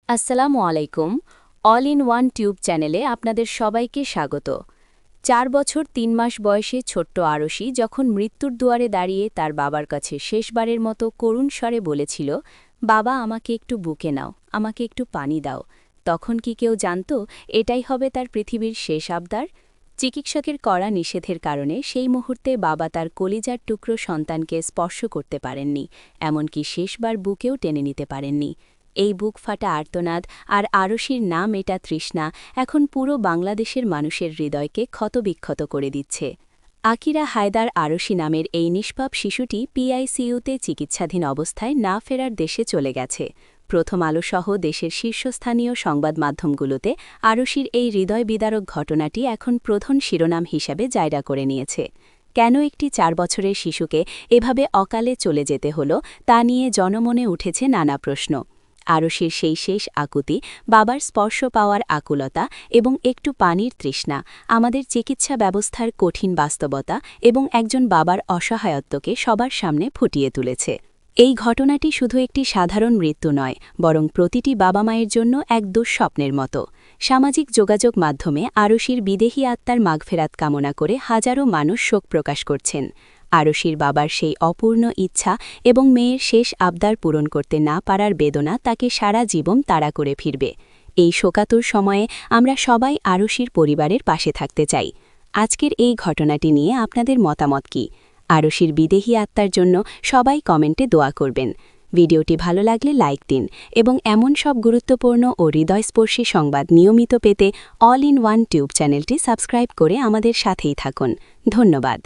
আসসালামু আলাইকুম। All in one tube চ্যানেলে আপনাদের সবাইকে স্বাগত। ৪ বছর ৩ মাস বয়সে ছোট্ট আরশি যখন মৃত্যুর দুয়ারে দাঁড়িয়ে তার বাবার কাছে শেষবারের মতো করুণ স্বরে বলেছিল, বাবা আমাকে একটু বুকে নাও, আমাকে একটু পানি দাও, তখন কি কেউ জানত এটাই হবে তার পৃথিবীর শেষ আবদার? চিকিৎসকের কড়া নিষেধের কারণে সেই মুহূর্তে বাবা তার কলিজার টুকরো সন্তানকে স্পর্শ করতে পারেননি, এমনকি শেষবার বুকেও টেনে নিতে পারেননি। এই বুক ফাটা আর্তনাদ আর আরশির নাম এটা তৃষ্ণা এখন পুরো বাংলাদেশের মানুষের হৃদয়কে ক্ষতবিক্ষত করে দিচ্ছে। আকিরা হায়দার আরশি নামের এই নিষ্পাপ শিশুটি পিআইসিইউতে চিকিৎসাধীন অবস্থায় না ফেরার দেশে চলে গেছে। প্রথম আলোসহ দেশের শীর্ষস্থানীয় সংবাদ মাধ্যমগুলোতে আরশির এই হৃদয় বিদারক ঘটনাটি এখন প্রধান শিরোনাম হিসাবে জায়গা করে নিয়েছে। কেন একটি ৪ বছরের শিশুকে এভাবে অকালে চলে যেতে হলো তা নিয়ে জনমনে উঠেছে নানা প্রশ্ন। আরশির সেই শেষ আকুতি, বাবার স্পর্শ পাওয়ার আকুলতা এবং একটু পানির তৃষ্ণা আমাদের চিকিৎসা ব্যবস্থার কঠিন বাস্তবতা এবং একজন বাবার অসহায়ত্বকে সবার সামনে ফুটিয়ে তুলেছে। এই ঘটনাটি শুধু একটি সাধারণ মৃত্যু নয়, বরং প্রতিটি বাবা মায়ের জন্য এক দুঃস্বপ্নের মতো। সামাজিক যোগাযোগ মাধ্যমে আরশির বিদেহী আত্মার মাগফেরাত কামনা করে হাজারো মানুষ শোক প্রকাশ করছেন। আরশির বাবার সেই অপূর্ণ ইচ্ছা এবং মেয়ের শেষ আবদার পূরণ করতে না পারার বেদনা তাকে সারা জীবন তাড়া করে ফিরবে। এই শোকাতুর সময়ে আমরা সবাই আরশির পরিবারের পাশে থাকতে চাই। আজকের এই ঘটনাটি নিয়ে আপনাদের মতামত কি? আরশির বিদেহী আত্মার জন্য সবাই কমেন্টে দোয়া করবেন। ভিডিওটি ভালো লাগলে লাইক দিন এবং এমন সব গুরুত্বপূর্ণ ও হৃদয়স্পর্শী সংবাদ নিয়মিত পেতে অল ইন ওয়ান টিউব চ্যানেলটি সাবস্ক্রাইব করে আমাদের সাথেই থাকুন। ধন্যবাদ।